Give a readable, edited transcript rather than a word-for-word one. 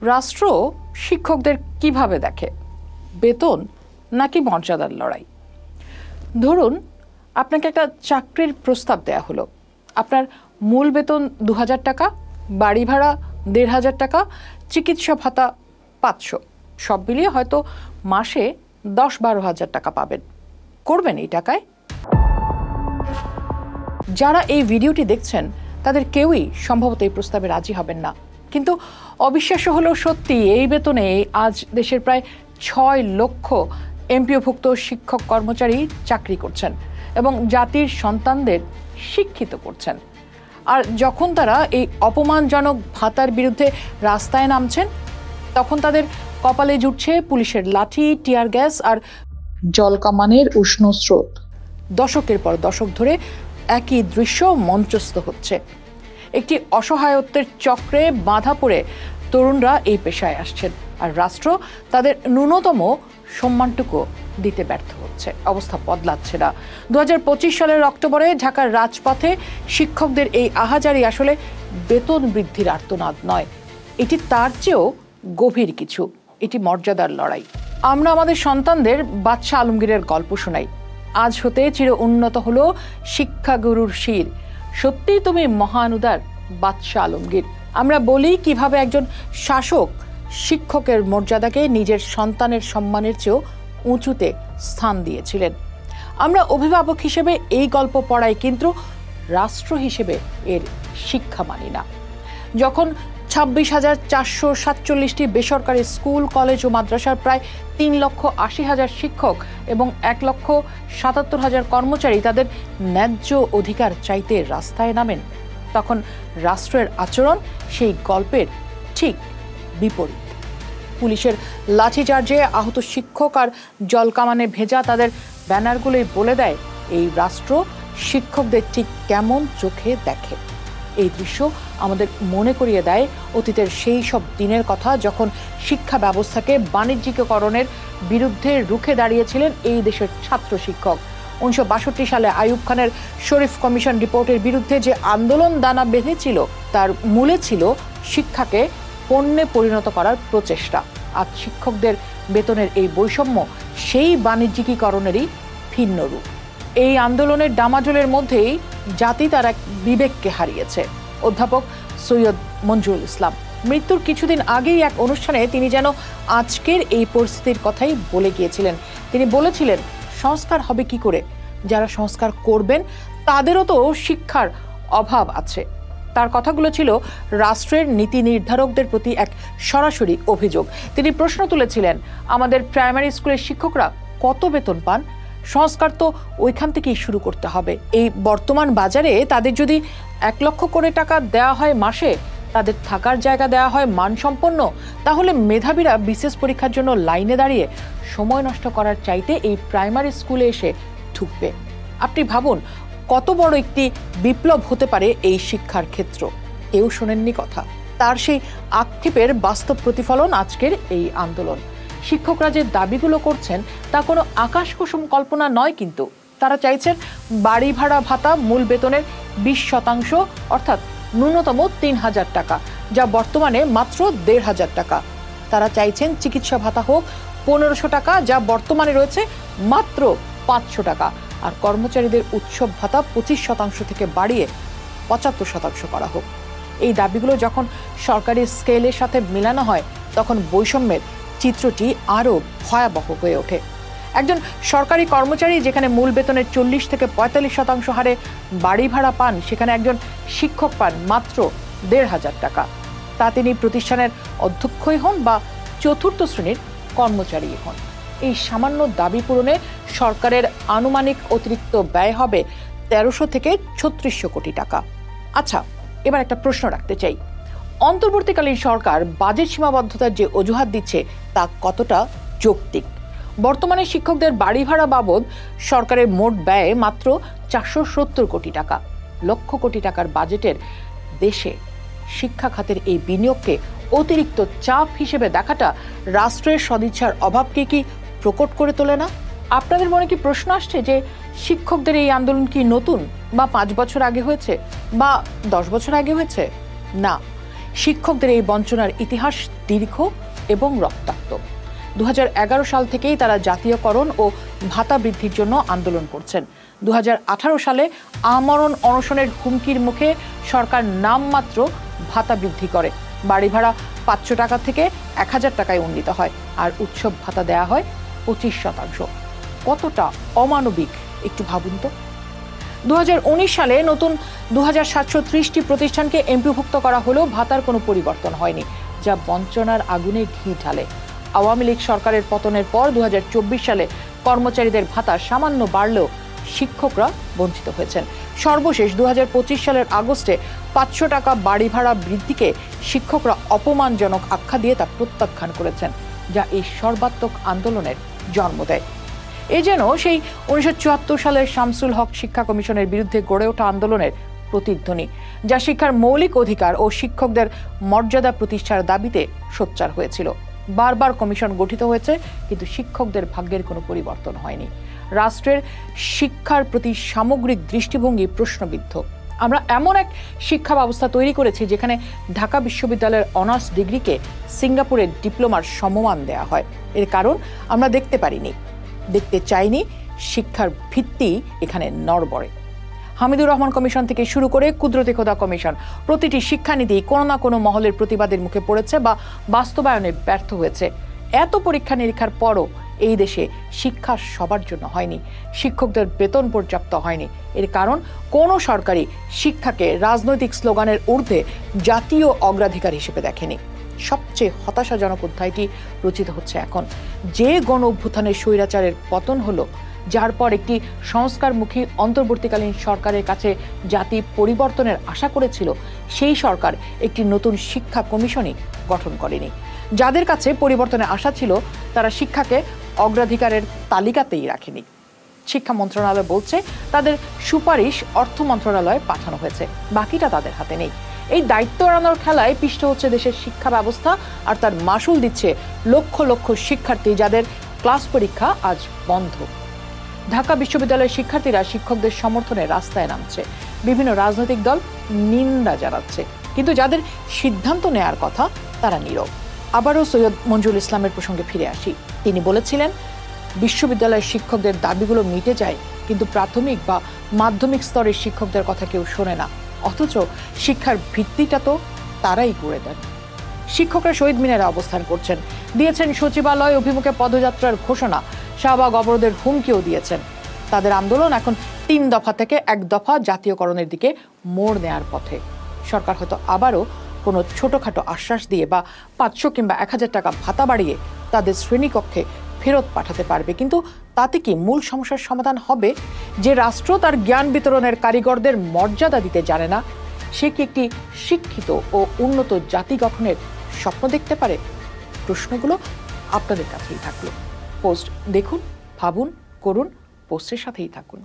রাষ্ট্র শিক্ষকদের কিভাবে দেখে, বেতন নাকি মর্যাদার লড়াই? ধরুন আপনাকে একটা চাকরির প্রস্তাব দেয়া হলো, আপনার মূল বেতন ২০০০ টাকা, বাড়ি ভাড়া ১৫০০ টাকা, চিকিৎসা ভাতা ৫০০, সব মিলিয়ে হয়তো মাসে ১০-১২ হাজার টাকা পাবেন। করবেন এই টাকায়? যারা এই ভিডিওটি দেখছেন তাদের কেউই সম্ভবত এই প্রস্তাবে রাজি হবেন না, কিন্তু অবিশ্বাস্য হলেও সত্যি এই বেতনে আজ দেশের প্রায় ৬ লক্ষ এমপিওভুক্ত শিক্ষক কর্মচারী চাকরি করছেন এবং জাতির সন্তানদের শিক্ষিত করছেন। আর যখন তারা এই অপমানজনক ভাতার বিরুদ্ধে রাস্তায় নামছেন, তখন তাদের কপালে জুটছে পুলিশের লাঠি, টিয়ার গ্যাস আর জলকামানের উষ্ণ স্রোত। দশকের পর দশক ধরে একই দৃশ্য মঞ্চস্থ হচ্ছে। একটি অসহায়ত্বের চক্রে বাঁধা পড়ে তরুণরা এই পেশায় আসছেন, আর রাষ্ট্র তাদের ন্যূনতম সম্মানটুকু দিতে ব্যর্থ হচ্ছে। অবস্থা বদলাচ্ছে না। ২০২৫ সালের অক্টোবরে ঢাকার রাজপথে শিক্ষকদের এই আহাজারি আসলে বেতন বৃদ্ধির আর্তনাদ নয়, এটি তার চেয়েও গভীর কিছু। এটি মর্যাদার লড়াই। আমরা আমাদের সন্তানদের বাদশাহ আলমগীরের গল্প শোনাই, আজ হতে চির উন্নত হলো শিক্ষাগুরুর শির, সত্যি তুমি মহান উদার বাদশাহ আলমগীর। আমরা বলি কিভাবে একজন শাসক শিক্ষকের মর্যাদাকে নিজের সন্তানের সম্মানের চেয়েও উঁচুতে স্থান দিয়েছিলেন। আমরা অভিভাবক হিসেবে এই গল্প পড়াই, কিন্তু রাষ্ট্র হিসেবে এর শিক্ষা মানি না। যখন ২৬,৪৪৭টি বেসরকারি স্কুল, কলেজ ও মাদ্রাসার প্রায় ৩,৮০,০০০ শিক্ষক এবং ১,৭৭,০০০ কর্মচারী তাদের ন্যায্য অধিকার চাইতে রাস্তায় নামেন, তখন রাষ্ট্রের আচরণ সেই গল্পের ঠিক বিপরীত। পুলিশের লাঠিচার্জে আহত শিক্ষক আর জলকামানে ভেজা তাদের ব্যানারগুলোই বলে দেয় এই রাষ্ট্র শিক্ষকদের ঠিক কেমন চোখে দেখে। এই দৃশ্য আমাদের মনে করিয়ে দেয় অতীতের সেই সব দিনের কথা, যখন শিক্ষা ব্যবস্থাকে বাণিজ্যিকরণের বিরুদ্ধে রুখে দাঁড়িয়েছিলেন এই দেশের ছাত্র শিক্ষক। ১৯৬২ সালে আইয়ুব খানের শরীফ কমিশন রিপোর্টের বিরুদ্ধে যে আন্দোলন দানা বেঁধেছিল, তার মূলে ছিল শিক্ষাকে পণ্যে পরিণত করার প্রচেষ্টা। আজ শিক্ষকদের বেতনের এই বৈষম্য সেই বাণিজ্যিকীকরণেরই ভিন্ন রূপ। এই আন্দোলনের ডামাডোলের মধ্যেই জাতি তার এক বিবেককে হারিয়েছে। অধ্যাপক সৈয়দ মঞ্জুরুল ইসলাম মৃত্যুর কিছুদিন আগেই এক অনুষ্ঠানে তিনি যেন আজকের এই পরিস্থিতির কথাই বলে গিয়েছিলেন। তিনি বলেছিলেন, সংস্কার হবে কি করে? যারা সংস্কার করবেন তাদেরও তো শিক্ষার অভাব আছে। তার কথাগুলো ছিল রাষ্ট্রের নীতি নির্ধারকদের প্রতি এক সরাসরি অভিযোগ। তিনি প্রশ্ন তুলেছিলেন, আমাদের প্রাইমারি স্কুলের শিক্ষকরা কত বেতন পান? সংস্কার তো ওইখান থেকেই শুরু করতে হবে। এই বর্তমান বাজারে তাদের যদি ১ লক্ষ করে টাকা দেওয়া হয় মাসে, তাদের থাকার জায়গা দেওয়া হয় মানসম্পন্ন, তাহলে মেধাবীরা বিশেষ পরীক্ষার জন্য লাইনে দাঁড়িয়ে সময় নষ্ট করার চাইতে এই প্রাইমারি স্কুলে এসে ঢুকবে। আপনি ভাবুন কত বড় একটি বিপ্লব হতে পারে এই শিক্ষার ক্ষেত্র। কেউ শোনেননি কথা। তার সেই আক্ষেপের বাস্তব প্রতিফলন আজকের এই আন্দোলন। শিক্ষকরা যে দাবিগুলো করছেন তা কোনো আকাশকুসুম কল্পনা নয়, কিন্তু তারা চাইছেন বাড়ি ভাড়া ভাতা মূল বেতনের ২০% অর্থাৎ ন্যূনতম ৩,০০০ টাকা, যা বর্তমানে মাত্র ১৫০০ টাকা। তারা চাইছেন চিকিৎসা ভাতা হোক ১৫০০ টাকা, যা বর্তমানে রয়েছে মাত্র ৫০০ টাকা, আর কর্মচারীদের উৎসব ভাতা ২৫% থেকে বাড়িয়ে ৭৫% করা হোক। এই দাবিগুলো যখন সরকারি স্কেলের সাথে মেলানো হয়, তখন বৈষম্যের চিত্রটি আরও ভয়াবহ হয়ে ওঠে। একজন সরকারি কর্মচারী যেখানে মূল বেতনের ৪০ থেকে ৪৫% হারে বাড়ি ভাড়া পান, সেখানে একজন শিক্ষক পান মাত্র ১৫০০ টাকা। তা তিনি প্রতিষ্ঠানের অধ্যক্ষই হন বা চতুর্থ শ্রেণীর কর্মচারী হন। এই সামান্য দাবি পূরণে সরকারের আনুমানিক অতিরিক্ত ব্যয় হবে ১৩০০ থেকে ৩৬০০ কোটি টাকা। আচ্ছা, এবার একটা প্রশ্ন রাখতে চাই, অন্তর্বর্তীকালীন সরকার বাজেট সীমাবদ্ধতার যে অজুহাত দিচ্ছে তা কতটা যৌক্তিক? বর্তমানে শিক্ষকদের বাড়ি ভাড়া বাবদ সরকারের মোট ব্যয় মাত্র ৪৭০ কোটি টাকা। লক্ষ কোটি টাকার বাজেটের দেশে শিক্ষা খাতের এই বিনিয়োগকে অতিরিক্ত চাপ হিসেবে দেখাটা রাষ্ট্রের সদিচ্ছার অভাবকে কি প্রকট করে তোলে না? আপনাদের মনে কি প্রশ্ন আসছে যে শিক্ষকদের এই আন্দোলন কি নতুন, বা ৫ বছর আগে হয়েছে, বা ১০ বছর আগে হয়েছে? না, শিক্ষকদের এই বঞ্চনার ইতিহাস দীর্ঘ এবং রক্তাক্ত। 2011 সাল থেকেই তারা জাতীয়করণ ও ভাতা বৃদ্ধির জন্য আন্দোলন করছেন। 2018 সালে আমরণ অনশনের হুমকির মুখে সরকার নামমাত্র ভাতা বৃদ্ধি করে। বাড়ি ভাড়া 500 টাকা থেকে 1000 টাকায় উন্নীত হয়, আর উৎসব ভাতা দেয়া হয় 25%। কতটা অমানবিক একটু ভাবুন তো। 2019 সালে নতুন 2730টি প্রতিষ্ঠানকে এমপিভুক্ত করা হলেও ভাতার কোনো পরিবর্তন হয়নি, যা বঞ্চনার আগুনে ঘি ঢালে। আওয়ামী লীগ সরকারের পতনের পর 2024 সালে কর্মচারীদের ভাতা সামান্য বাড়লেও শিক্ষকরা বঞ্চিত হয়েছেন। সর্বশেষ 2025 সালের আগস্টে 500 টাকা বাড়ি ভাড়া বৃদ্ধিকে শিক্ষকরা অপমানজনক আখ্যা দিয়ে তা প্রত্যাখ্যান করেছেন, যা এই সর্বাত্মক আন্দোলনের জন্ম দেয়। এ যেন সেই 1974 সালের শামসুল হক শিক্ষা কমিশনের বিরুদ্ধে গড়ে ওঠা আন্দোলনের প্রতিধ্বনি, যা শিক্ষার মৌলিক অধিকার ও শিক্ষকদের মর্যাদা প্রতিষ্ঠার দাবিতে সোচ্চার হয়েছিল। বারবার কমিশন গঠিত হয়েছে, কিন্তু শিক্ষকদের ভাগ্যের কোনো পরিবর্তন হয়নি। রাষ্ট্রের শিক্ষার প্রতি সামগ্রিক দৃষ্টিভঙ্গি প্রশ্নবিদ্ধ। আমরা এমন এক শিক্ষা ব্যবস্থা তৈরি করেছি যেখানে ঢাকা বিশ্ববিদ্যালয়ের অনার্স ডিগ্রিকে সিঙ্গাপুরের ডিপ্লোমার সমমান দেওয়া হয়। এর কারণ আমরা দেখতে চাইনি শিক্ষার ভিত্তি এখানে নড়বড়ে। হামিদুর রহমান কমিশন থেকে শুরু করে কুদরতি খোদা কমিশন, প্রতিটি শিক্ষানীতি কোনো না কোনো মহলের প্রতিবাদের মুখে পড়েছে বা বাস্তবায়নে ব্যর্থ হয়েছে। এত পরীক্ষা নিরীক্ষার পরও এই দেশে শিক্ষা সবার জন্য হয়নি, শিক্ষকদের বেতন পর্যাপ্ত হয়নি। এর কারণ কোনো সরকারই শিক্ষাকে রাজনৈতিক স্লোগানের ঊর্ধ্বে জাতীয় অগ্রাধিকার হিসেবে দেখেনি। সবচেয়ে হতাশাজনক অধ্যায়টি রচিত হচ্ছে এখন। যে গণ অভ্যুত্থানের স্বৈরাচারের পতন হলো, যার পর একটি সংস্কারমুখী অন্তর্বর্তীকালীন সরকারের কাছে জাতি পরিবর্তনের আশা করেছিল, সেই সরকার একটি নতুন শিক্ষা কমিশনই গঠন করেনি। যাদের কাছে পরিবর্তনের আশা ছিল, তারা শিক্ষাকে অগ্রাধিকারের তালিকাতেই রাখেনি। শিক্ষা মন্ত্রণালয় বলছে তাদের সুপারিশ অর্থ মন্ত্রণালয়ে পাঠানো হয়েছে, বাকিটা তাদের হাতে নেই। এই দায়িত্ব এড়ানোর খেলায় পিষ্ট হচ্ছে দেশের শিক্ষা ব্যবস্থা, আর তার মাসুল দিচ্ছে লক্ষ লক্ষ শিক্ষার্থী, যাদের ক্লাস পরীক্ষা আজ বন্ধ। ঢাকা বিশ্ববিদ্যালয়ের শিক্ষার্থীরা শিক্ষকদের সমর্থনে রাস্তায় নামছে, বিভিন্ন রাজনৈতিক দল নিন্দা জানাচ্ছে, কিন্তু যাদের সিদ্ধান্ত নেয়ার কথা তারা নীরব। আবারও সৈয়দ মঞ্জুরুল ইসলামের প্রসঙ্গে ফিরে আসি। তিনি বলেছিলেন, বিশ্ববিদ্যালয়ের শিক্ষকদের দাবিগুলো মিটে যায়, কিন্তু প্রাথমিক বা মাধ্যমিক স্তরের শিক্ষকদের কথা কেউ শোনে না। অথচ শিক্ষার ভিত্তিটা তো তারাই করে দেন। শিক্ষকরা শহীদ মিনারে অবস্থান করছেন, দিয়েছেন সচিবালয় অভিমুখে পদযাত্রার ঘোষণা, শাহবাগ অবরোধের হুমকিও দিয়েছেন। তাদের আন্দোলন এখন 3 দফা থেকে 1 দফা জাতীয়করণের দিকে মোড় নেয়ার পথে। সরকার হয়তো আবারও কোনো ছোটখাটো আশ্বাস দিয়ে বা 500 কিংবা 1000 টাকা ভাতা বাড়িয়ে তাদের শ্রেণীকক্ষে ফেরত পাঠাতে পারবে, কিন্তু তাতে কি মূল সমস্যার সমাধান হবে? যে রাষ্ট্র তার জ্ঞান বিতরণের কারিগরদের মর্যাদা দিতে জানে না, সে কি একটি শিক্ষিত ও উন্নত জাতি গঠনের স্বপ্ন দেখতে পারে? প্রশ্নগুলো আপনাদের কাছেই থাকলো। পোস্ট দেখুন, ভাবুন, করুন, পোস্টের সাথেই থাকুন।